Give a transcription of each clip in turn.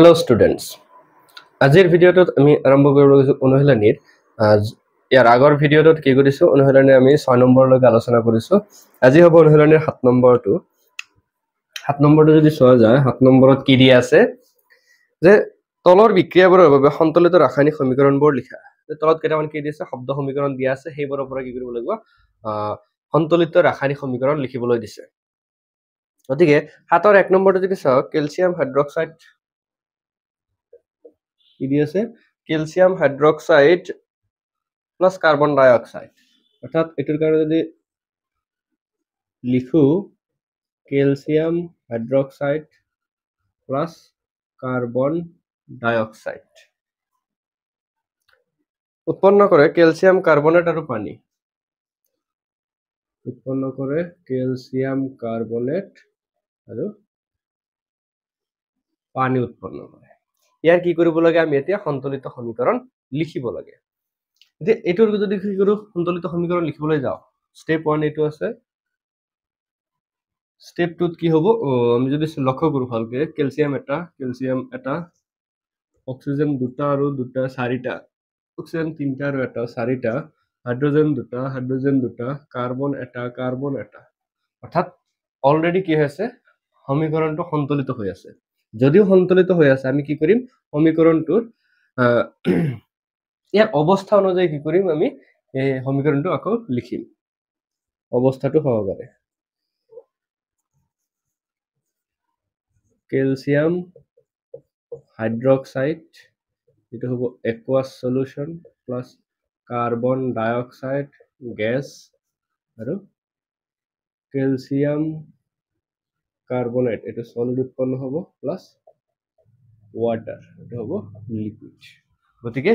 Hello students. আজিৰ ভিডিঅ'টোত আমি আৰম্ভ কৰিব গৈছো অনুশীলনীৰ ইয়াৰ আগৰ ভিডিঅ'টোত কি কৰিছো অনুশীলনী আমি 6 নম্বৰলৈকে আলোচনা কৰিছো আজি হ'ব অনুশীলনীৰ 7 নম্বৰটো 7 নম্বৰটো যদি চোৱা যায় 7 নম্বৰত কি দিয়া আছে যে তলৰ বিক্ৰিয়াবোৰৰ বাবে সন্তুলিত ৰাসায়নিক সমীকৰণবোৰ লিখা যে তলত কেইটামান কি দিছে শব্দ সমীকৰণ দিয়া আছে সেইবোৰৰ পৰা কি কৰিব লাগিব সন্তুলিত ৰাসায়নিক সমীকৰণ লিখিবলৈ দিছে গতিকে 7ৰ 1 নম্বৰটো যদি চাও calcium hydroxide calcium hydroxide plus carbon dioxide অর্থাৎ এটার কারণে যদি লিখো calcium hydroxide plus carbon dioxide উৎপন্ন করে ক্যালসিয়াম কার্বনেট আর পানি উৎপন্ন করে ক্যালসিয়াম কার্বনেট আর পানি উৎপন্ন করে ইয়াৰ কি কৰিব লাগে আমি এতিয়া সন্তুলিত সমীকৰণ লিখিব লাগে যে এটোৰ যদি কি কৰো সন্তুলিত সমীকৰণ লিখিবলৈ যাও স্টেপ 1 এটো আছে স্টেপ 2 কি হ'ব আমি যদি লক্ষ্য কৰো ভালকে ক্যালসিয়াম এটা অক্সিজেন দুটা আৰু দুটা চাৰিটা অক্সিজেন তিনটা আৰু এটা চাৰিটা হাইড্ৰোজেন দুটা কাৰ্বন এটা অৰ্থাৎ অলৰেডি কি হৈছে সমীকৰণটো সন্তুলিত হৈ আছে যদিও সন্তুলিত হৈ আছে আমি কি কৰিম সমীকৰণটোৰ ইয়াৰ অৱস্থা অনুযায়ী কি কৰিম আমি এই সমীকৰণটো আকৌ লিখিম অৱস্থাটো সহকাৰে ক্যালসিয়াম হাইড্ৰক্সাইড এটা হ'ব aqueous solution plus carbon dioxide gas আৰু ক্যালসিয়াম কাৰ্বনেট এটা সলিড উৎপন্ন হ'ব প্লাস ওয়াটাৰ এটা হ'ব লিকুইড গতিকে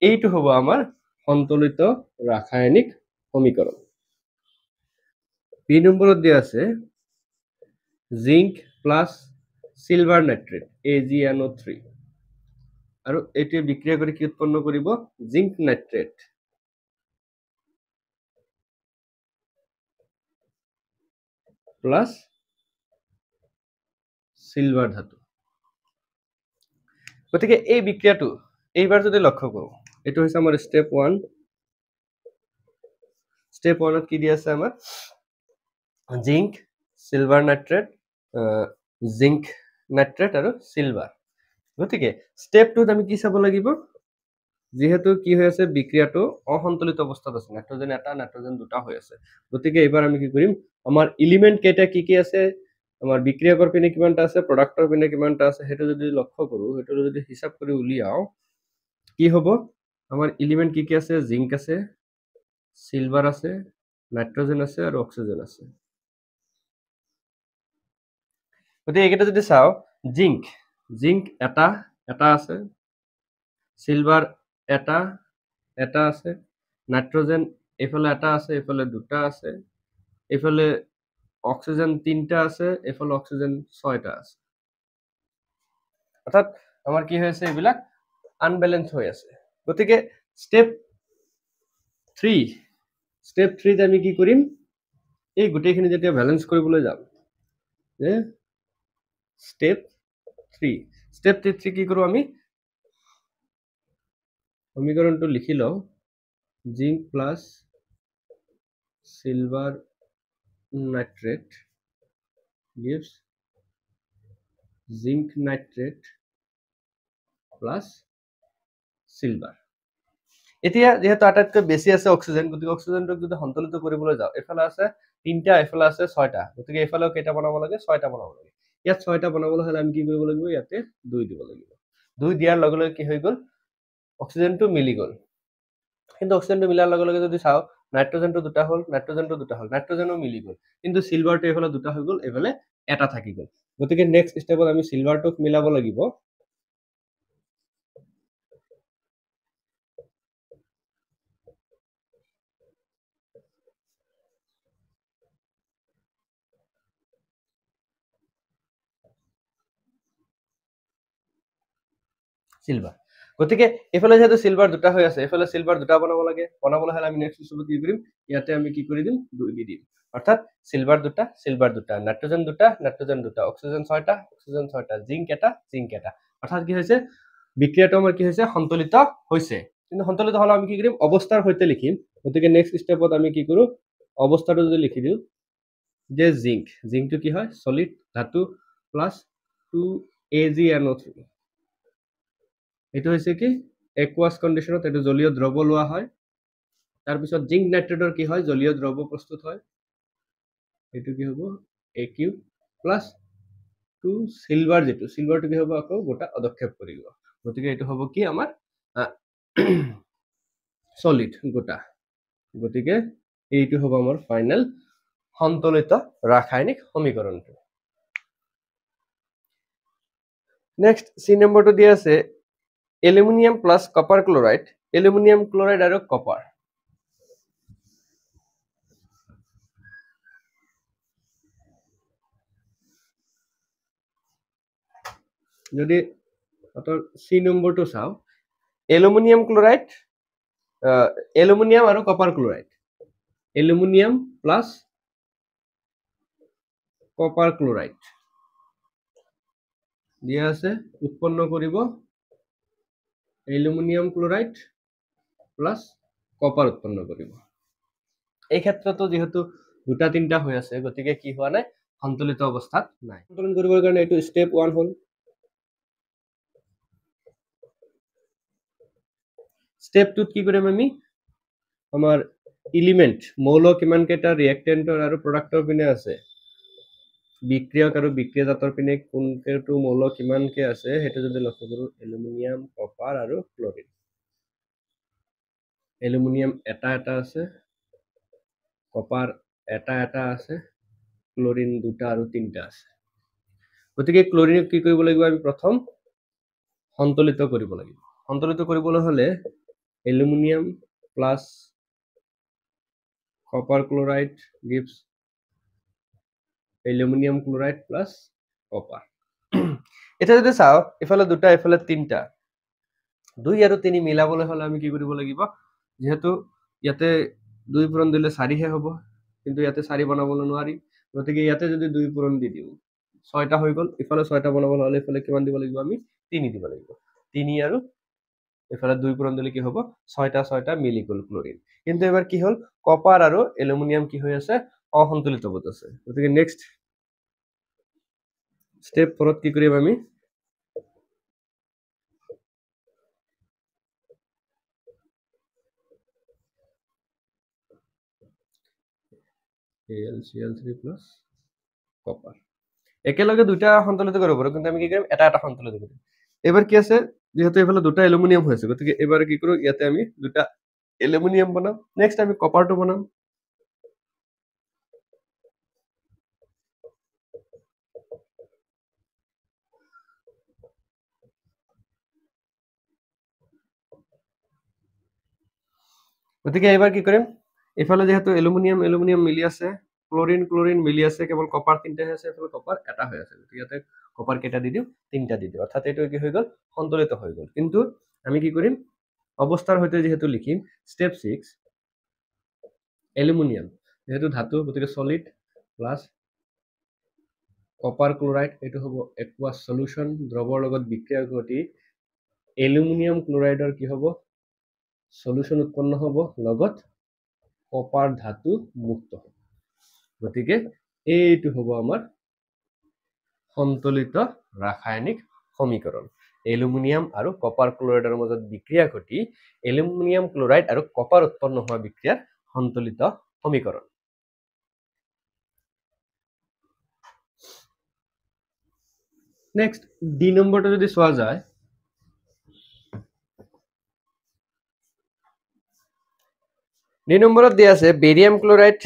এইটো হ'ব আমাৰ সন্তুলিত ৰাসায়নিক সমীকৰণ বি নম্বৰত দিয়া আছে zinc plus silver nitrate AgNO3 আৰু এটি বিক্ৰিয়া কৰি কি উৎপন্ন কৰিব জিংক নাইট্ৰেট প্লাস সিলভাৰ ধাতু গতিকে এই বিক্ৰিয়াটো এইবাৰ যদি লক্ষ্য কৰো এটো হৈছে আমাৰ স্টেপ 1 স্টেপ 1 ত কি দিয়া আছে আমাৰ zinc silver nitrate zinc nitrate আৰু সিলভার গতিকে স্টেপ 2 ত আমি কি চাব লাগিব যেহেতু কি হৈ আছে বিক্রিয়াটো অসন্তুলিত অৱস্থাত আছে নাইট্ৰোজেন এটা নাইট্ৰোজেন দুটা হৈ আছে গতিকে এবাৰ আমি কি কৰিম আমাৰ এলিমেন্ট কেইটা কি আছে আমাৰ বিক্ৰিয়াকৰ পিনে কিমানটা আছে প্ৰডাক্টৰ পিনে কিমানটা আছে হেতু যদি লক্ষ্য কৰো হেতু যদি হিসাব কৰি উলিয়াও কি হ'ব আমাৰ এলিমেন্ট কি আছে জিংক আছে সিলভাৰ আছে নাইট্ৰোজেন আছে আৰু অক্সিজেন আছে গতিকে এটা যদি চাও জিংক এটা আছে সিলভাৰ এটা আছে নাইট্ৰোজেন এফালে এটা আছে এফালে দুটা আছে এফালে অক্সিজেন তিনটা আছে এফালে অক্সিজেন ছয়টা আছে অর্থাৎ আমাৰ কি হৈছে এইবিলাক আনব্যালেন্স হৈ আছে গতিকে স্টেপ 3 তে আমি কি কৰিম এই গুটেখিনি যেতিয়া ব্যালেন্স কৰিবলৈ যাম যে স্টেপ 3 কি কৰো আমি সমীকৰণটো লিখি লও zinc plus silver nitrate gives zinc nitrate plus silver এতিয়া যেহেতু আটাইতকৈ বেছি আছে অক্সিজেন গতিকে অক্সিজেনটো যদি সন্তুলিত কৰিবলৈ যাও এফালে আছে তিনটা এফালে আছে ছয়টা গতিকে এফালেও কেইটা বনাব লাগে ছয়টা বনাব লাগে ইয়াত ছয়টা বনাবলৈ হলে আমি কি কৰিব লাগিব ইয়াতে 2 দিব লাগিব 2 দিয়াৰ লগে লগে কি হৈ গল অক্সিজেনটো মিলি গল কিন্তু অক্সিজেনটো মিলাৰ লগে লগে যদি চাও নাইট্ৰোজেনটো দুটা হল নাইট্ৰোজেনো মিলি গল কিন্তু সিলভাৰটো এফালে দুটা হৈ গল এফালে এটা থাকি গল গতিকে নেক্সট স্টেপত আমি সিলভাৰটোক মিলাব লাগিব সিলভার গতিকে এফালে যেহেতু সিলভার দুটা হৈ আছে এফালে সিলভার দুটা বনাবলৈ হলে আমি নেক্সট স্টেপত কি কৰিম ইয়াতে আমি কি কৰি দিম 2 দি দিম অৰ্থাৎ সিলভাৰ দুটা নাইট্ৰোজেন দুটা অক্সিজেন ছয়টা জিংক এটা অৰ্থাৎ কি হৈছে বিক্ৰিয়াটো আমাৰ কি হৈছে সন্তুলিত হৈছে কিন্তু সন্তুলিত হলে আমি কি কৰিম অৱস্থাৰ সৈতে লিখিম গতিকে নেক্সট স্টেপত আমি কি কৰো অৱস্থাটো যদি লিখি দিওঁ যে জিংকটো কি হয় সলিড ধাতু প্লাস 2AgNO3 এইটো হৈছে কি একুয়াস কন্ডিশনত এটো জলীয় দ্ৰৱ লোৱা হয় তাৰ পিছত জিংক নাইট্ৰেটৰ কি হয় জলীয় দ্ৰৱ প্ৰস্তুত হয় এইটো কি হ'ব Aq প্লাস 2 সিলভাৰটো কি হ'ব আকৌ গোটা অদক্ষেপ কৰিব গতিকে এইটো হ'ব কি আমাৰ সলিড গোটা গতিকে এইটো হ'ব আমাৰ ফাইনাল সন্তুলিত ৰাসায়নিক সমীকৰণটো নেক্সট সি নম্বৰটো দিয়া আছে aluminium plus copper chloride aluminium chloride আৰু কপাৰ যদি অতৰ সি নম্বৰটো চাও এলুমিনিয়াম ক্লোৰাইড এলুমিনিয়াম আৰু copper chloride aluminium plus copper chloride দিয়া আছে উৎপন্ন কৰিব এলুমিনিয়াম ক্লোৰাইড প্লাস কপাৰ উৎপন্ন কৰিব এই ক্ষেত্ৰতো যেহেতু দুটা তিনটা হৈ আছে গতিকে কি হোৱা নাই সন্তুলিত অৱস্থাত নাই সন্তুলন কৰিবৰ কাৰণে এইটো স্টেপ 1 হল স্টেপ 2 কি কৰিম আমি আমাৰ এলিমেন্ট মৌল কিমান কেটা ৰিঅ্যাক্টেন্টৰ আৰু প্ৰডাক্টৰ পিনে আছে বিক্ৰিয়ক আৰু বিক্ৰিয়াজাতৰ পিনে কোনটো মৌল কিমানকে আছে হেতু যদি লক্ষ্য কৰো এলুমিনিয়াম কপাৰ আৰু ক্লোৰিন এলুমিনিয়াম এটা আছে কপাৰ এটা আছে ক্লোৰিন দুটা আৰু তিনটা আছে গতিকে ক্লোৰিনক কি কৰিব লাগিব আমি প্ৰথম সন্তুলিত কৰিব লাগিব সন্তুলিত কৰিবলৈ হলে aluminium plus copper chloride gives aluminium chloride plus copper এটা যদি চাও ইফালে দুটা ইফালে তিনটা 2 আৰু 3 মিলাবলৈ হলে আমি কি কৰিব লাগিব যেহেতু ইয়াতে 2 পূৰণ দিলে 4 হে হ'ব কিন্তু ইয়াতে 4 বনাবলৈ নোৱাৰি গতিকে ইয়াতে যদি 2 পূৰণ দি দিও 6টা হৈ গল ইফালে 6টা বনাবলৈ হলে ইফালে কিমান দিব লাগিব আমি 3 দিব লাগিব 3 আৰু ইফালে 2 পূৰণ দিলে কি হ'ব 6টা মিলি গল ক্লোৰিন কিন্তু এবাৰ কি হল কপাৰ আৰু এলুমিনিয়াম কি হৈ আছে অসন্তুলিত অৱস্থাত আছে গতিকে নেক্সট স্টেপ 4 কি কৰিম আমি AlCl3 plus কপাৰ একেলগে দুটা সন্তুলিত কৰিব পাৰো কিন্তু আমি কি কৰিম এটা সন্তুলিত কৰিম এবাৰ কি আছে যেহেতু এফালে দুটা এলুমিনিয়াম হৈছে গতিকে এবাৰ কি কৰো ইয়াতে আমি দুটা এলুমিনিয়াম বনাম নেক্সট আমি কপাৰটো বনাম গতিকে এবাৰ কি কৰিম ইফালে যেহেতু এলুমিনিয়াম মিলি আছে ক্লোৰিন মিলি আছে কেৱল কপাৰ তিনটা আছে এফালে কপাৰ এটা হৈ আছে গতিকে ইয়াতে কপাৰ কেটা দি দিও তিনটা দি দিও অৰ্থাৎ এইটো কি হৈ গল সন্তুলিত হৈ গল কিন্তু আমি কি কৰিম অৱস্থাৰ সৈতে যেহেতু লিখিম স্টেপ 6 এলুমিনিয়াম যেহেতু ধাতু গতিকে সলিড প্লাস কপাৰ ক্লোৰাইড এইটো হ'ব একুয়াস সলিউশন দ্ৰৱৰ লগত বিক্ৰিয়া ঘটি এলুমিনিয়াম ক্লোৰাইডৰ কি হ'ব সলিউশন উৎপন্ন হ'ব লগত কপাৰ ধাতু মুক্ত হ'ব গতিকে এইটো হ'ব আমাৰ সন্তুলিত ৰাসায়নিক সমীকৰণ এলুমিনিয়াম আৰু কপাৰ ক্লোৰাইডৰ মাজত বিক্ৰিয়া ঘটি এলুমিনিয়াম ক্লোৰাইড আৰু কপাৰ উৎপন্ন হোৱা বিক্ৰিয়াৰ সন্তুলিত সমীকৰণ নেক্সট ডি নম্বৰটো যদি চোৱা যায় ডি নম্বৰত দিয়া আছে barium chloride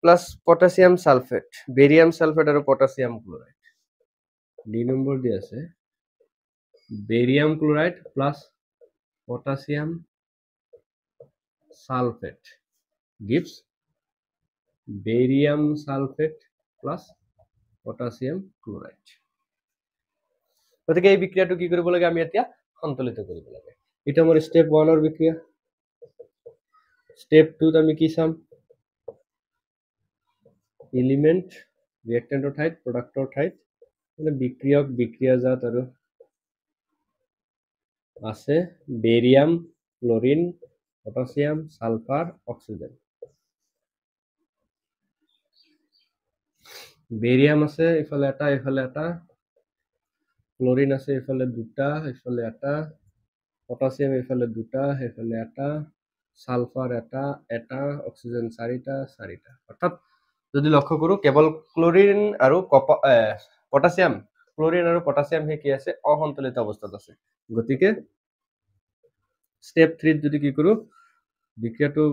plus potassium sulphate আৰু পটাছিয়াম ক্লোৰাইড ডি নম্বৰ দিয়া আছে barium chloride plus potassium sulphate gives barium sulphate plus potassium chloride গতিকে এই বিক্ৰিয়াটো কি কৰিব লাগে আমি এতিয়া সন্তুলিত কৰিব লাগে এটা আমাৰ স্টেপ 1 ৰ বিক্ৰিয়া স্টেপ 2 আমি কি চাম এলিমেন্ট ৰিঅ্যাক্টেন্টৰ ঠাইত প্ৰডাক্টৰ ঠাইত মানে বিক্ৰিয়ক বিক্ৰিয়াজাত আৰু আছে barium chlorine potassium sulphur oxygen barium আছে ইফালে এটা ক্লোৰিন আছে ইফালে দুটা ইফালে এটা পটাছিয়াম ইফালে দুটা ইফালে এটা সালফার এটা অক্সিজেন চাৰিটা অৰ্থাৎ যদি লক্ষ্য কৰো কেৱল ক্লোৰিন আৰু পটাছিয়াম ক্লোৰিন আৰু পটাছিয়াম হে কি আছে অসন্তুলিত অৱস্থাত আছে গতিকে স্টেপ 3 যদি কি কৰো বিক্ৰিয়াটো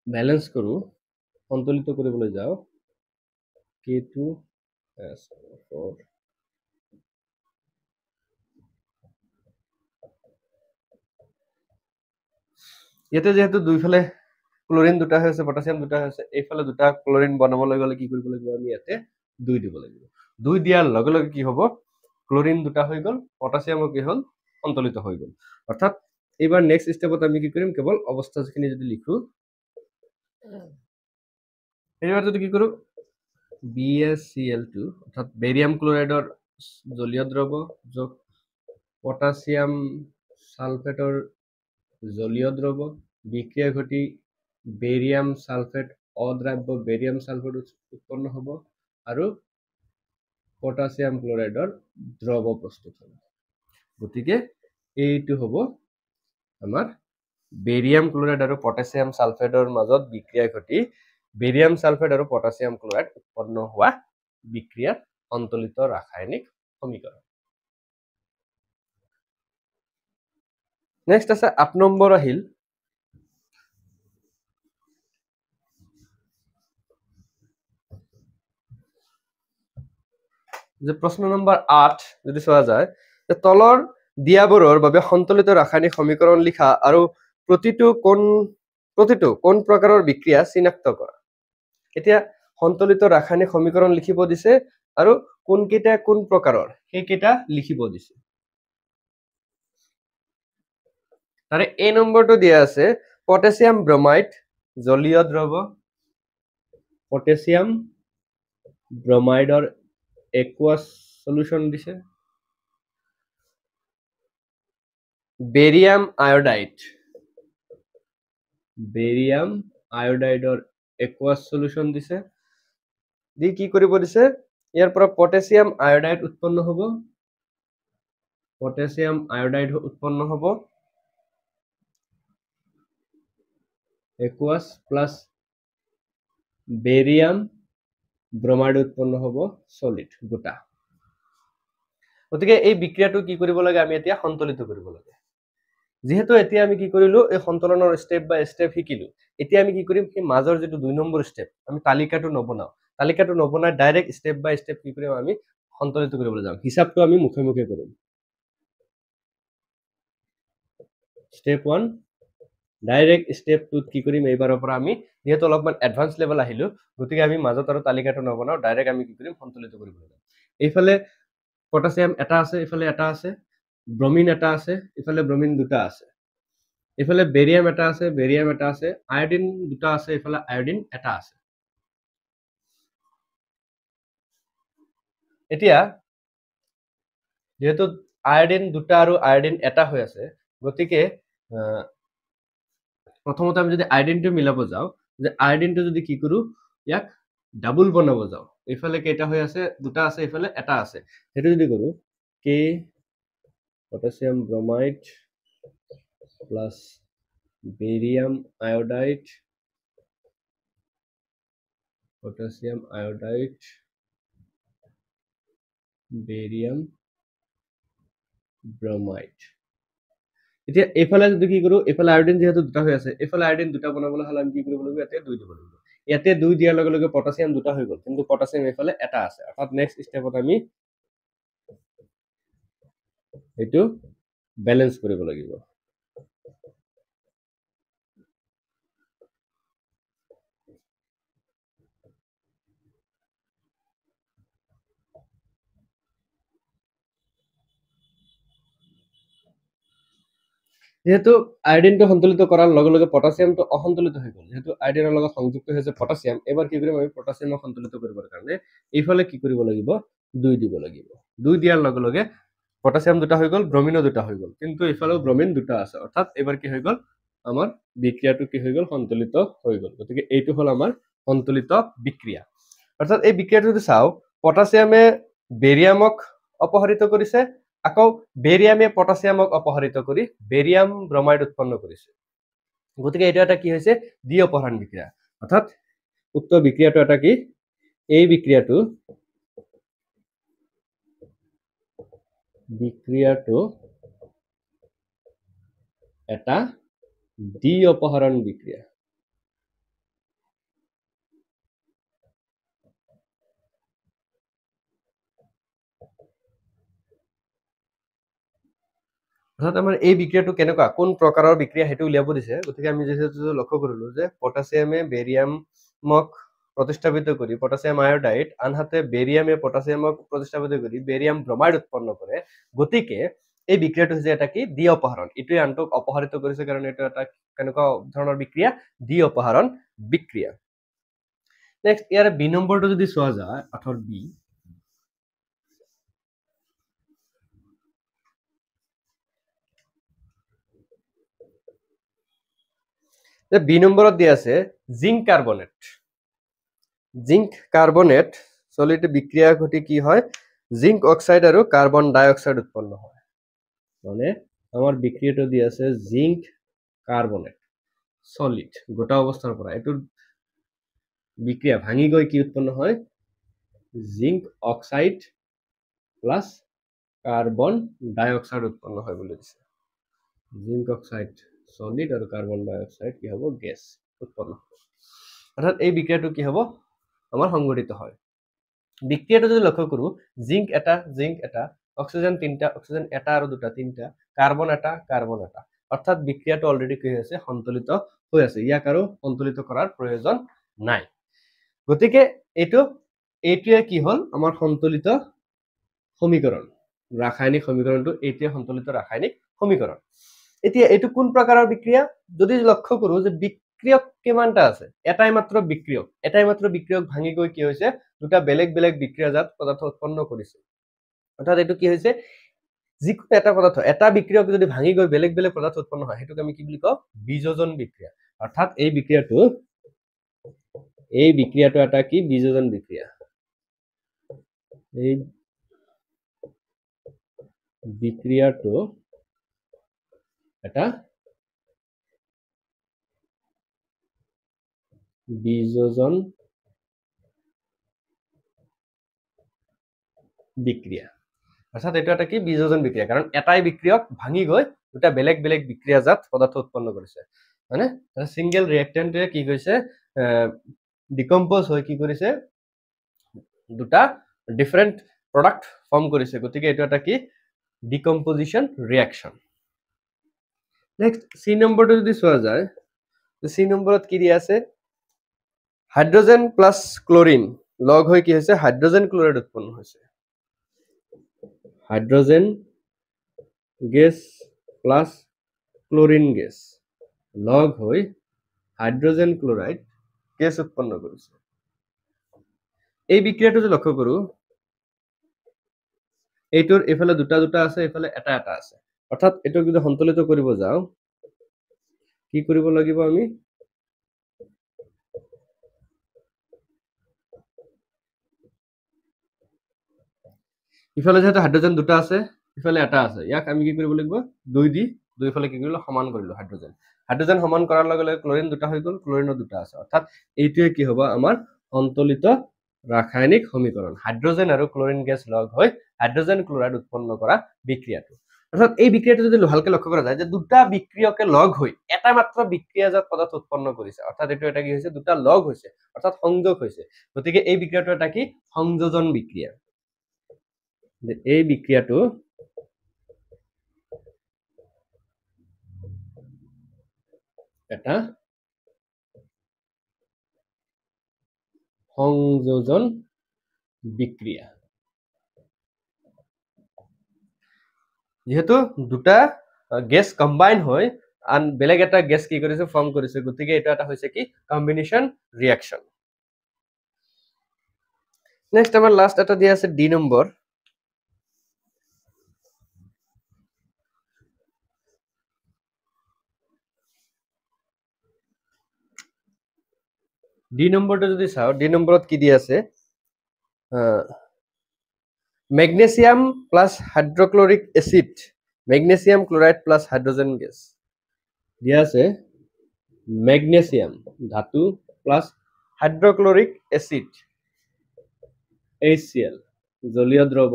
ব্যালেন্স কৰো সন্তুলিত কৰিবলৈ যাও K2S4 ইয়াতে যেহেতু দুইফালে ক্লোৰিন দুটা হৈ আছে পটাছিয়াম দুটা হৈ আছে এইফালে দুটা ক্লোৰিন বনাবলৈ গলে কি কৰিব লাগিব আমি ইয়াতে 2 দিব লাগিব 2 দিয়াৰ লগে লগে কি হ'ব ক্লোৰিন দুটা হৈ গল পটাছিয়ামো কি হল সন্তুলিত হৈ গল অৰ্থাৎ এইবাৰ নেক্সট স্টেপত আমি কি কৰিম কেৱল অৱস্থাখিনি যদি লিখো এইবাৰ যদি কি কৰো BaCl2 অৰ্থাৎ বেৰিয়াম ক্লোৰাইডৰ জলীয় দ্ৰৱ যোগ পটাছিয়াম সালফেটৰ জলীয় দ্ৰৱ বিক্ৰিয়া ঘটি বেৰিয়াম সালফেট অদ্ৰাব্য বেৰিয়াম সালফেট উৎপন্ন হব আৰু পটাছিয়াম ক্লোৰাইডৰ দ্ৰৱ প্ৰস্তুত হ'ব গতিকে এইটো হ'ব আমাৰ বেৰিয়াম ক্লোৰাইড আৰু পটাছিয়াম সালফেটৰ মাজত বিক্ৰিয়া ঘটি বেৰিয়াম সালফেট আৰু পটাছিয়াম ক্লোৰাইড উৎপন্ন হোৱা বিক্ৰিয়াৰ সন্তুলিত ৰাসায়নিক সমীকৰণ নেক্সট আছে 8 নম্বৰ আহিল যে প্ৰশ্ন নম্বৰ 8 যদি চোৱা যায় যে তলৰ দিয়াবোৰৰ বাবে সন্তুলিত ৰাসায়নিক সমীকৰণ লিখা আৰু প্ৰতিটো কোন প্ৰকাৰৰ বিক্ৰিয়া চিনাক্ত কৰা এতিয়া সন্তুলিত ৰাসায়নিক সমীকৰণ লিখিব দিছে আৰু কোনকেইটা কোন প্ৰকাৰৰ সেইকেইটা লিখিব দিছে তাৰে এ নম্বৰটো দিয়া আছে পটাছিয়াম ব্ৰমাইড জলীয় দ্ৰৱ পটাছিয়াম ব্ৰমাইডৰ aqueous solution দিছে বেৰিয়াম আয়োডাইডৰ aqueous solution দিছে দি কি কৰিব দিছে ইয়াৰ পৰা পটাছিয়াম আয়োডাইড উৎপন্ন হ'ব aqueous প্লাস বেৰিয়াম ব্ৰমাইড উৎপন্ন হ'ব সলিড গোটা গতিকে এই বিক্ৰিয়াটো কি কৰিব লাগে আমি এতিয়া সন্তুলিত কৰিব লাগে যেহেতু এতিয়া আমি কি কৰিলো এই সন্তৰণৰ স্টেপ বাই স্টেপ শিকিলো এতিয়া আমি কি কৰিম কি মাজৰ যেটো 2 নম্বৰ স্টেপ আমি তালিকাটো নবনাই ডাইৰেক্ট স্টেপ বাই স্টেপ কি কৰিম আমি সন্তুলিত কৰিবলৈ যাম হিসাবটো আমি মুখে মুখে কৰিম স্টেপ 1 ডাইৰেক্ট স্টেপ 2 কি কৰিম এইবাৰৰ পৰা আমি যেহেতু অলপমান এডভান্স লেভেল আহিলো গতিকে আমি মাজত আৰু তালিকাটো নবনাও ডাইৰেক্ট আমি কি কৰিম সন্তুলিত কৰিবলৈ যাম এইফালে পটাছিয়াম এটা আছে ইফালে এটা আছে ব্ৰমিন এটা আছে ইফালে ব্ৰমিন দুটা আছে ইফালে বেৰিয়াম এটা আছে আয়োডিন দুটা আছে ইফালে আয়োডিন এটা আছে এতিয়া যেহেতু আয়োডিন দুটা আৰু আয়োডিন এটা হৈ আছে গতিকে প্ৰথমতে আমি যদি আয়োডিনটো মিলাব যাও যে আয়োডিনটো যদি কি কৰো ইয়াক ডাবল বনাব যাও ইফালে কেইটা হৈ আছে দুটা আছে ইফালে এটা আছে হেতু যদি কৰো K potassium bromide plus barium iodide barium bromide এতিয়া এফালে যদি কি কৰো এফালে আয়োডিন যেহেতু দুটা হৈ আছে এফালে আয়োডিন দুটা বনাবলৈ হলে আমি কি কৰিব লাগিব ইয়াতে 2 দিব লাগিব ইয়াতে 2 দিয়াৰ লগে লগে পটাছিয়াম দুটা হৈ গল কিন্তু পটাছিয়াম এফালে এটা আছে অৰ্থাৎ নেক্সট স্টেপত আমি এটো ব্যালেন্স কৰিব লাগিব যেহেতু আয়োডিনটো সন্তুলিত কৰাৰ লগে লগে পটাছিয়ামটো অসন্তুলিত হৈ গল যেহেতু আয়োডিনৰ লগত সংযুক্ত হৈছে পটাছিয়াম এবাৰ কি কৰিম আমি পটাছিয়ামক সন্তুলিত কৰিবৰ কাৰণে এইফালে কি কৰিব লাগিব 2 দিব লাগিব 2 দিয়াৰ লগে লগে পটাশিয়াম দুটা হৈ গল, ব্রোমিনও দুটা হৈ গল, কিন্তু এফালেও ব্রোমিন দুটা আছে, অর্থাৎ এবার কি হৈ গল আমার বিক্রিয়াটো কি হৈ গল সন্তুলিত হৈ গল। গতিকে এইটো হল আমার সন্তুলিত বিক্রিয়া। অর্থাৎ এই বিক্রিয়াটো যদি চাও, পটাশিয়ামে বেরিয়ামক অপহরিত করেছে, আকৌ বেরিয়ামে পটাশিয়ামক অপহরিত কৰি বেরিয়াম ব্রোমাইড উৎপন্ন করেছে। গতিকে এটা এটা কি হয়েছে দ্বি অপহরণ বিক্রিয়া। অর্থাৎ উক্ত বিক্রিয়াটো এটা কি, এই বিক্রিয়াটো এটা দ্বি অপহরণ বিক্রিয়া। অর্থাৎ আমাৰ এই বিক্ৰিয়াটো কেনেকুৱা, কোন প্ৰকাৰৰ বিক্ৰিয়া সেইটো উলিয়াব দিছে। গতিকে আমি যেহেতু লক্ষ্য কৰিলো যে পটাশিয়ামে বেৰিয়ামক প্ৰতিস্থাপিত কৰি পটাশিয়াম আয়োডাইড, আনহাতে বেৰিয়ামে পটাশিয়ামক প্ৰতিস্থাপিত কৰি বেৰিয়াম ব্ৰোমাইড উৎপন্ন কৰে। গতিকে এই বিক্ৰিয়াটো হৈছে এটা কি দ্বি অপহৰণ। ইটোৱে আনটোক অপহৰিত কৰিছে কাৰণে এটা এটা কেনেকুৱা ধৰণৰ বিক্ৰিয়া, দ্বি অপহৰণ বিক্ৰিয়া। নেক্সট ইয়াৰ বি নম্বৰটো যদি চোৱা যায়, 8 বি, বি নম্বৰত দিয়া আছে zinc carbonate. Zinc carbonate solid বিক্রিয়া ঘটি কি হয়, জিংক অক্সাইড আর কার্বন ডাই অক্সাইড উৎপন্ন হয়। মানে আমার বিক্রিয়াটা দিয়ে আছে জিংক কার্বনেট সলিড গোটা অবস্থার পৰা, এটোর বিক্রিয়া ভাঙি গৈ কি উৎপন্ন হয়, জিংক অক্সাইড প্লাস কার্বন ডাই অক্সাইড উৎপন্ন হয় বলে দিছে। জিংক অক্সাইড সলিড আর কার্বন ডাই অক্সাইড কি হব, গ্যাস উৎপন্ন হবে। অর্থাৎ এই বিক্রিয়াটো কি হব, আমার সংঘটিত হয়। বিক্রিয়াটো যদি লক্ষ্য কৰো, জিংক এটা, অক্সিজেন তিনটা, অক্সিজেন এটা আর দুটা তিনটা, কার্বন এটা, অর্থাৎ বিক্রিয়াটো অলরেডি কি হয়েছে সন্তুলিত হৈ আছে, ইয়াক আৰু সন্তুলিত কৰাৰ প্ৰয়োজন নাই। গতিকে এইটোৱে কি হল আমাৰ সন্তুলিত সমীকৰণ, ৰাসায়নিক সমীকৰণটো এইটোৱে সন্তুলিত ৰাসায়নিক সমীকৰণ। এতিয়া এইটো কোন প্ৰকাৰেৰ বিক্ৰিয়া, যদি লক্ষ্য কৰো যে বিক্রিয়ক কিমানটা আছে, এটাই মাত্র বিক্রিয়ক ভাঙি গৈ কি হৈছে দুটা বেলেগ বেলেগ বিক্রিয়াজাত পদার্থ উৎপন্ন কৰিছে। অর্থাৎ এইটো কি হৈছে, যিকোনো এটা পদার্থ এটা বিক্রিয়ক যদি ভাঙি গৈ বেলেগ বেলেগ পদার্থ উৎপন্ন হয়, সেইটোক আমি কি বুলি কওঁ, বিযোজন বিক্রিয়া। অর্থাৎ এই বিক্রিয়াটো এটা কি বিযোজন বিক্রিয়া। এই বিক্রিয়াটো এটা বিযোজন বিক্রিয়া। অর্থাৎ এটা একটা কি বিযোজন বিক্রিয়া, কারণ এটাই বিক্রিয়ক ভাঙি গৈ দুটা বেলেগ বেলেগ বিক্রিয়াজাত পদার্থ উৎপন্ন করেছে। মানে সিঙ্গেল রিয়েক্টেন্টে কি কৈছে, ডিকম্পোজ হৈ কি কৰিছে দুটা ডিফারেন্ট প্রোডাক্ট ফর্ম করেছে। গতিকে এটা একটা কি ডিকম্পোজিশন রিয়াকশন। নেক্সট সি নম্বরটা যদি চোৱা যায়, সি নম্বরত কি দিয়া আছে, হাইড্রোজেন প্লাস ক্লোরিন লগ হৈ কি হৈছে হাইড্রোজেন ক্লোরাইড উৎপন্ন হৈছে। Hydrogen gas plus chlorine gas লগ হৈ হাইড্রোজেন ক্লোরাইড গ্যাস উৎপন্ন করেছে। এই বিক্রিয়াটো যদি লক্ষ্য কৰো, এইটোৰ এফালে দুটা দুটা আছে, এফালে এটা এটা আছে। অৰ্থাৎ এটো যদি সন্তুলিত কৰিব যাও, কি কৰিব লাগিব আমি, ইফালে যেহেতু হাইড্ৰোজেন দুটা আছে, ইফালে এটা আছে, ইয়াক আমি কি কৰিব লাগিব, দুইফালে কি কৰিলো সমান কৰিলো। হাইড্ৰোজেন সমান কৰাৰ লগে লগে ক্লোৰিন দুটা হৈ গল, ক্লোৰিনও দুটা আছে। অৰ্থাৎ এইটোৱে কি হ'ব আমাৰ সন্তুলিত রাসায়নিক সমীকরণ, হাইড্রোজেন আর ক্লোরিন গ্যাস লগ হৈ হাইড্রোজেন ক্লোরাইড উৎপন্ন করা বিক্রিয়াটো। অর্থাৎ এই বিক্রিয়াটো যদি ভালকে লক্ষ্য করা যায় যে দুটা বিক্রিয়কে লগ হৈ এটা মাত্র বিক্রিয়াজাত পদার্থ উৎপন্ন কৰিছে, অর্থাৎ এইটো এটা কি হৈছে দুটা লগ হৈছে, অর্থাৎ সংযোগ হৈছে। গতিকে এই বিক্রিয়াটো এটা কি সংযোজন বিক্রিয়া। এই বিক্রিয়াটো এটা সংযোজন বিক্রিয়া। যেহেতু দুটা গ্যাস কম্বাইন হৈ আন বেলেগ এটা গ্যাস কি কৰিছে ফৰ্ম কৰিছে, গতিকে এটা এটা হৈছে কি কম্বিনেশন ৰিয়াকশন। নেক্সট আমাৰ লাস্ট এটা দিয়া আছে ডি নম্বৰ। ডি নম্বৰটো যদি চাও ডি নম্বৰত কি দি আছে magnesium plus hydrochloric acid magnesium chloride plus hydrogen gas দিয়া আছে মেগনেসিয়াম ধাতু প্লাস হাইড্রোক্লোরিক অ্যাসিড HCl জলীয় দ্রব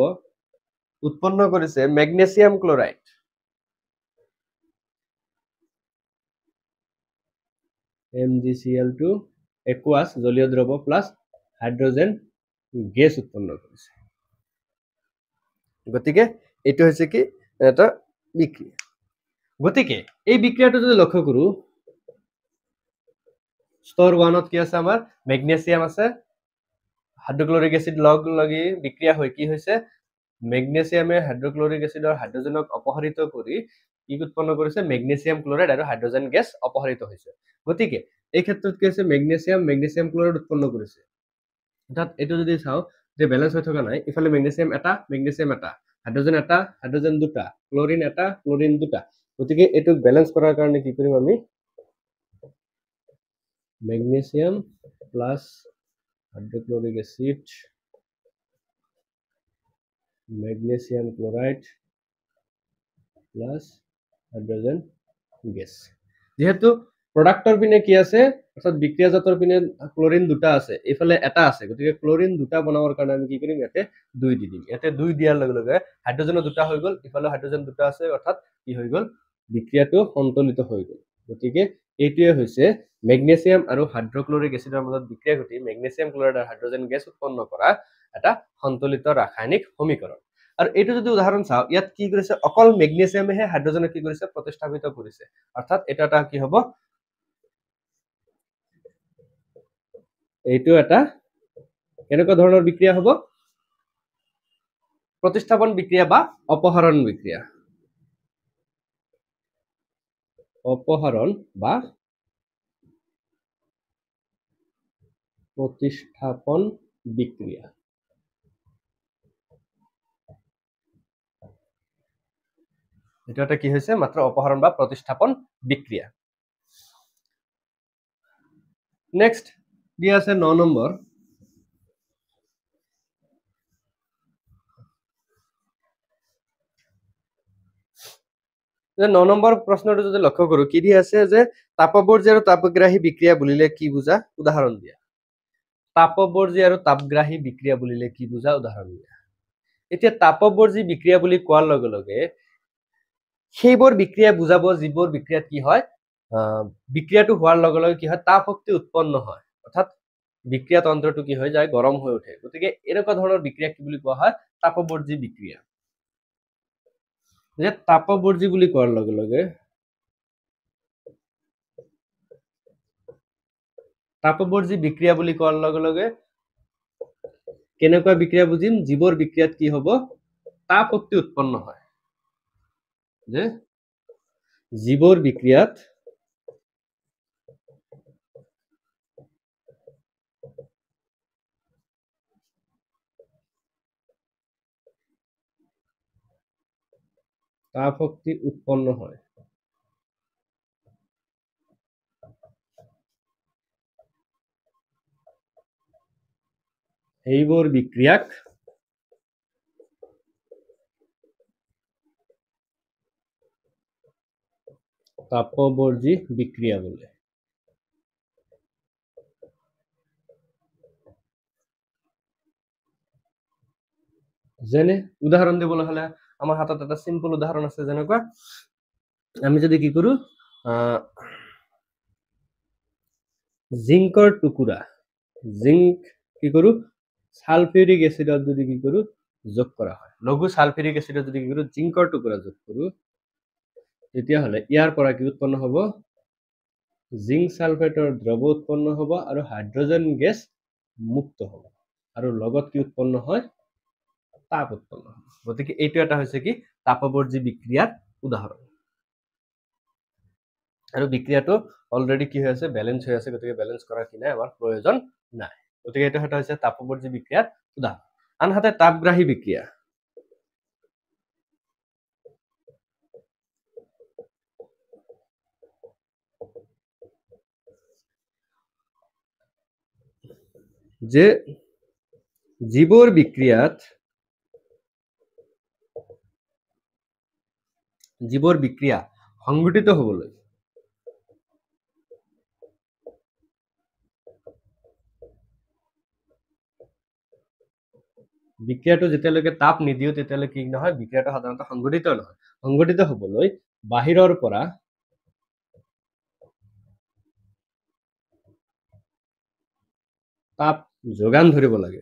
উৎপন্ন করেছে মেগনেসিয়াম ক্লোরাইড MgCl2 একুয়াস জলীয় দ্রব প্লাস হাইড্রোজেন গ্যাস উৎপন্ন করেছে গতিকে এটো হৈছে কি এটা বিক্রিয়া গতিকে এই বিক্রিয়াটো যদি লক্ষ্য কৰো স্তৰ 1ত কি আছে আমাৰ মেগনেসিয়াম আছে হাইড্ৰোক্লোৰিক অ্যাসিড লগ লাগি বিক্ৰিয়া হয় কি হৈছে মেগনেসিয়ামে হাইড্ৰোক্লোৰিক অ্যাসিডৰ হাইড্ৰোজেনক অপহৰিত কৰি কি উৎপন্ন কৰিছে মেগনেসিয়াম ক্লোৰাইড আৰু হাইড্ৰোজেন গ্যাস অপহৰিত হৈছে গতিকে এই ক্ষেত্ৰত কি আছে মেগনেসিয়াম ক্লোৰাইড উৎপন্ন কৰিছে অৰ্থাৎ এটো যদি চাও যে ব্যালেন্স হৈ থকা নাই ইফালে মেগনেসিয়াম এটা হাইড্রোজেন দুটা ক্লোরিন দুটা গতিকে এটো ব্যালেন্স কৰাৰ কাৰণে কি কৰিম আমি magnesium plus hydrochloric acid magnesium chloride plus hydrogen gas যেহেতু প্ৰোডাক্টৰ পিনে কি আছে অৰ্থাৎ বিক্ৰিয়াজাতৰ পিনে ক্লোৰিন দুটা আছে এফালে এটা আছে গতিকে ক্লোৰিন দুটা বনাবৰ কাৰণে আমি কি কৰিম ইয়াতে 2 দি দিম ইয়াতে 2 দিয়াৰ লগে লগে হাইড্ৰোজেন দুটা হৈ গল ইফালে হাইড্ৰোজেন দুটা আছে অৰ্থাৎ কি হৈ গল বিক্ৰিয়াটো সন্তুলিত হৈ গল গতিকে এইটোৱে হৈছে মেগনেসিয়াম আৰু হাইড্ৰোক্লোৰিক এসিডৰ মাজত বিক্ৰিয়া ঘটি মেগনেসিয়াম ক্লোৰাইড আৰু হাইড্ৰোজেন গ্যাস উৎপন্ন কৰা এটা সন্তুলিত ৰাসায়নিক সমীকৰণ আৰু এইটো যদি উদাহৰণ চাও ইয়াত কি কৰিছে অকল মেগনেসিয়ামে হাইড্ৰোজেনক কি কৰিছে প্ৰতিস্থাপিত কৰিছে অৰ্থাৎ এটা এটা কি হ'ব এইটো এটা কেনেকুৱা ধৰণৰ বিক্ৰিয়া হ'ব প্ৰতিস্থাপন বিক্ৰিয়া বা অপহৰণ বিক্ৰিয়া অপহৰণ বা প্ৰতিস্থাপন বিক্ৰিয়া এটা কি হৈছে মাত্ৰ অপহৰণ বা প্ৰতিস্থাপন বিক্ৰিয়া নেক্সট দিয়া আছে 9 নম্বৰ যে 9 নম্বৰ প্ৰশ্নটো যদি লক্ষ্য কৰো কি দি আছে যে তাপবৰ্জি আৰু তাপগ্ৰাহী বিক্ৰিয়া বুলিলে কি বুজা উদাহৰণ দিয়া তাপবৰ্জি আৰু তাপগ্ৰাহী বিক্ৰিয়া বুলিলে কি বুজা উদাহৰণ দিয়া এতিয়া তাপবৰ্জি বিক্ৰিয়া বুলি কোৱাৰ লগে লগে সেইবোৰ বিক্ৰিয়া বুজাব যিবোৰ বিক্ৰিয়াত কি হয় বিক্ৰিয়াটো হোৱাৰ লগে লগে কি হয় তাপ শক্তি উৎপন্ন হয় অৰ্থাৎ বিক্ৰিয়া তন্ত্ৰটো কি হৈ যায় গৰম হৈ উঠে গতিকে এনেকুৱা ধৰণৰ বিক্ৰিয়া কি বুলি কোৱা হয় তাপবৰ্জি বিক্ৰিয়া যে তাপবৰ্জি বুলি কোৱাৰ লগে লগে তাপবৰ্জি বিক্ৰিয়া বুলি কোৱাৰ লগে লগে কেনেকুৱা বিক্ৰিয়া বুজিম যিবোৰ বিক্ৰিয়াত কি হ'ব তাপ শক্তি উৎপন্ন হয় যে যিবোৰ বিক্ৰিয়াত তাপ শক্তি উৎপন্ন হয় এইবোৰ বিক্ৰিয়াক তাপবৰ্জি বিক্ৰিয়া বলে যেনে উদাহৰণ দিবলৈ হলে আমাৰ হাতত এটা সিম্পল উদাহৰণ আছে যেনেকুৱা আমি যদি কি কৰো জিংকৰ টুকুৰা জিংক কি কৰো সালফিউৰিক এসিডত যদি কি কৰো যোগ কৰা হয় লঘু সালফিউৰিক এসিডত যদি কি কৰো জিংকৰ টুকুৰা যোগ কৰো তেতিয়া হলে ইয়াৰ পৰা কি উৎপন্ন হ'ব জিংক সালফেটৰ দ্ৰৱ উৎপন্ন হ'ব আৰু হাইড্ৰোজেন গেছ মুক্ত হ'ব আৰু লগত কি উৎপন্ন হয় তাপ উৎপন্ন হয় গতিকে এইটো এটা হৈছে কি তাপবৰ্জি বিক্ৰিয়াৰ উদাহৰণ আৰু বিক্ৰিয়াটো অলৰেডি কি হৈ আছে ব্যালেন্স হৈ আছে গতিকে ব্যালেন্স কৰাৰ কি নাই আমাৰ প্ৰয়োজন নাই গতিকে এটা হৈছে তাপবৰ্জি বিক্ৰিয়াৰ উদাহৰণ আনহাতে তাপগ্ৰাহী বিক্ৰিয়া যে জীৱৰ বিক্ৰিয়াত জীৱৰ বিক্ৰিয়া সংঘটিত হ'বলৈ বিক্ৰিয়াটো যেতিয়ালৈকে তাপ নিদিও তেতিয়ালৈকে কি নহয় বিক্ৰিয়াটো সাধাৰণতে সংঘটিত নহয় সংঘটিত হ'বলৈ বাহিৰৰ পৰা তাপ যোগান ধৰিব লাগে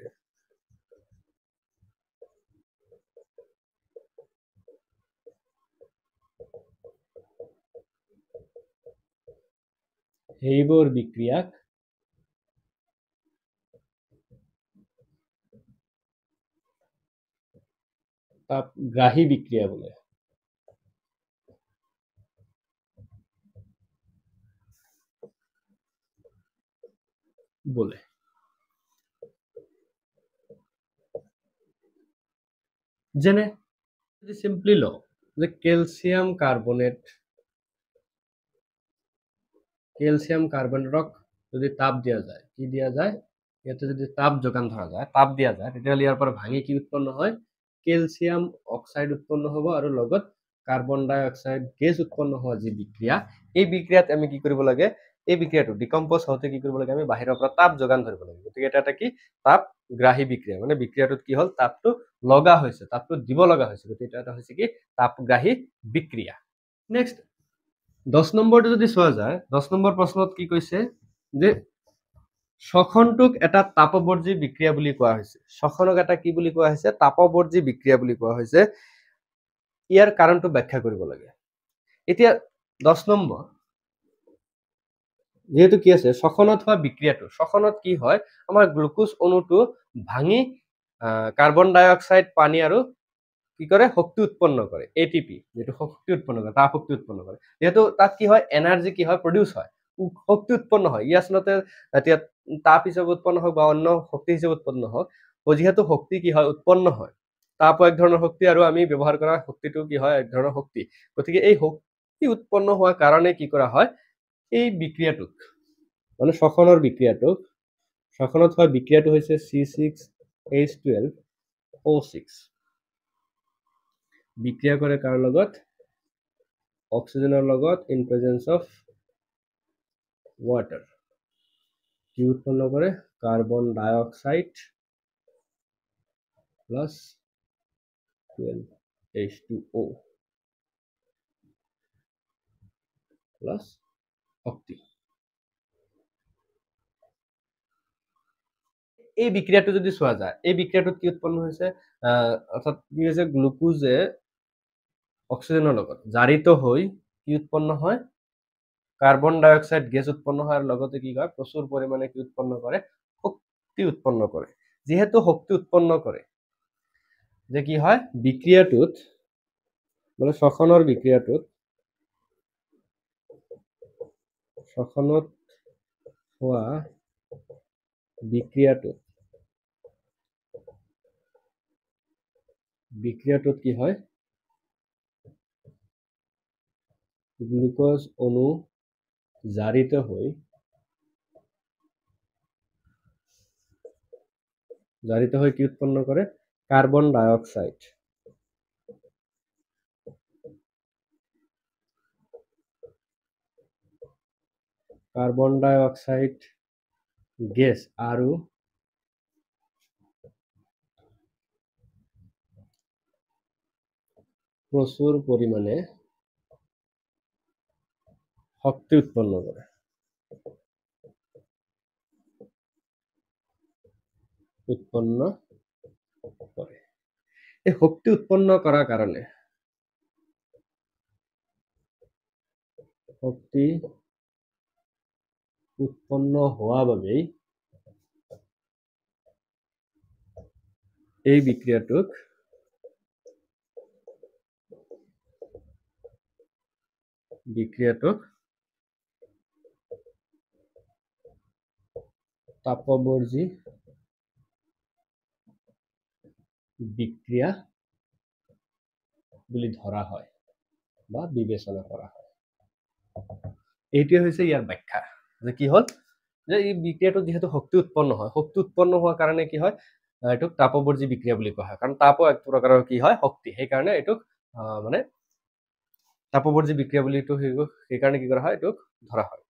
সেইবোৰ বিক্ৰিয়াক তাপগ্ৰাহী বিক্রিয়া বলে যেনে যদি সিম্পলি ল যে ক্যালসিয়াম কার্বনেটক যদি তাপ দিয়া যায় কি দিয়া যায় ইয়াতে যদি তাপ যোগান ধরা যায় তাপ দিয়া যায় তেতিয়াহ'লে ইয়াৰ পৰা ভাঙি কি উৎপন্ন হয় ক্যালসিয়াম অক্সাইড উৎপন্ন হ'ব আৰু লগত কাৰ্বন ডাই অক্সাইড গেছ উৎপন্ন হোৱা যি বিক্ৰিয়া এই বিক্ৰিয়াত আমি কি কৰিব লাগে এই বিক্ৰিয়াটো ডিকম্পোজ হওঁতে কি কৰিব লাগে আমি বাহিৰৰ পৰা তাপ যোগান ধৰিব লাগে গতিকে এটা কি তাপগ্ৰাহী বিক্ৰিয়া মানে বিক্ৰিয়াটোত কি হ'ল তাপটো লগা হৈছে তাপটো দিব লগা হৈছে গতিকে এটা হৈছে কি তাপগ্ৰাহী বিক্ৰিয়া নেক্সট 10 নম্বৰটো যদি চোৱা যায় 10 নম্বৰ প্ৰশ্নত কি কৈছে যে শ্বসনটোক এটা তাপবৰ্জী বিক্ৰিয়া বুলি কোৱা হৈছে শ্বসনক এটা কি বুলি কোৱা হৈছে তাপবৰ্জী বিক্ৰিয়া বুলি কোৱা হৈছে ইয়াৰ কাৰণটো ব্যাখ্যা কৰিব লাগে এতিয়া 10 নম্বৰ যেহেতু কি আছে শ্বসনত হোৱা বিক্ৰিয়াটো শ্বসনত কি হয় আমাৰ গ্লুকোজ অণুটো ভাঙি কাৰ্বন ডাই অক্সাইড পানী আৰু কি কৰে শক্তি উৎপন্ন কৰে এটিপি যেটো শক্তি উৎপন্ন কৰে তাপ শক্তি উৎপন্ন কৰে যেহেতু তাত কি হয় এনাৰ্জি কি হয় প্ৰডিউস হয় শক্তি উৎপন্ন হয় ইয়াসনতে এতিয়া তাপ হিচাপে উৎপন্ন হয় বা অন্য শক্তি হিচাপে উৎপন্ন হয় যেহেতু শক্তি কি হয় উৎপন্ন হয় তাপ এক ধৰণৰ শক্তি আৰু আমি ব্যৱহাৰ কৰা শক্তিটো কি হয় এক ধৰণৰ শক্তি গতিকে এই শক্তি উৎপন্ন হোৱাৰ কাৰণে কি কৰা হয় এই বিক্ৰিয়াটোক মানে শ্বসনৰ বিক্ৰিয়াটোক শ্বসনত হোৱা বিক্ৰিয়াটো হৈছে C6H12O6 বিক্ৰিয়া কৰে কাৰ লগত অক্সিজেনৰ লগত ইন প্ৰেজেন্স অফ ওয়াটাৰ কি উৎপন্ন কৰে কাৰ্বন ডাই অক্সাইড প্লাস 12H2O প্লাস শক্তি এই বিক্ৰিয়াটো যদি চোৱা যায় এই বিক্ৰিয়াটোত কি উৎপন্ন হৈছে অৰ্থাৎ কি হৈছে গ্লুকোজে অক্সিজেনৰ লগত জাৰিত হৈ কি উৎপন্ন হয় কাৰ্বন ডাই অক্সাইড গেছ উৎপন্ন হয় আৰু লগতে কি হয় প্ৰচুৰ পৰিমাণে কি উৎপন্ন কৰে শক্তি উৎপন্ন কৰে যেহেতু শক্তি উৎপন্ন কৰে যে কি হয় বিক্ৰিয়াটোত মানে শ্বসনৰ বিক্ৰিয়াটোত শ্বসনত হোৱা বিক্ৰিয়াটোত কি হয় গ্লুকোজ অণু জাৰিত হৈ কি উৎপন্ন কৰে কাৰ্বন ডাই অক্সাইড গেছ আৰু প্রচুর পরিমাণে শক্তি উৎপন্ন করে এই শক্তি উৎপন্ন করার কারণে শক্তি উৎপন্ন হওয়া বাবেই এই বিক্রিয়াটোক তাপবর্জী বিক্রিয়া বুলি ধরা হয় বা বিবেচনা করা হয় এইটোৱে হৈছে ইয়াৰ ব্যাখ্যা যে কি হল যে এই বিক্ৰিয়াটো যেহেতু শক্তি উৎপন্ন হয়, শক্তি উৎপন্ন হোৱাৰ কাৰণে কি হয়, এইটোক তাপবৰ্জী বিক্ৰিয়া বুলি কোৱা হয়, কাৰণ তাপো এক প্ৰকাৰৰ কি হয়, শক্তি। সেইকাৰণে এইটোক মানে তাপবৰ্জী বিক্ৰিয়া বুলি সেইকাৰণে কি কৰা হয়, এইটোক ধৰা হয়।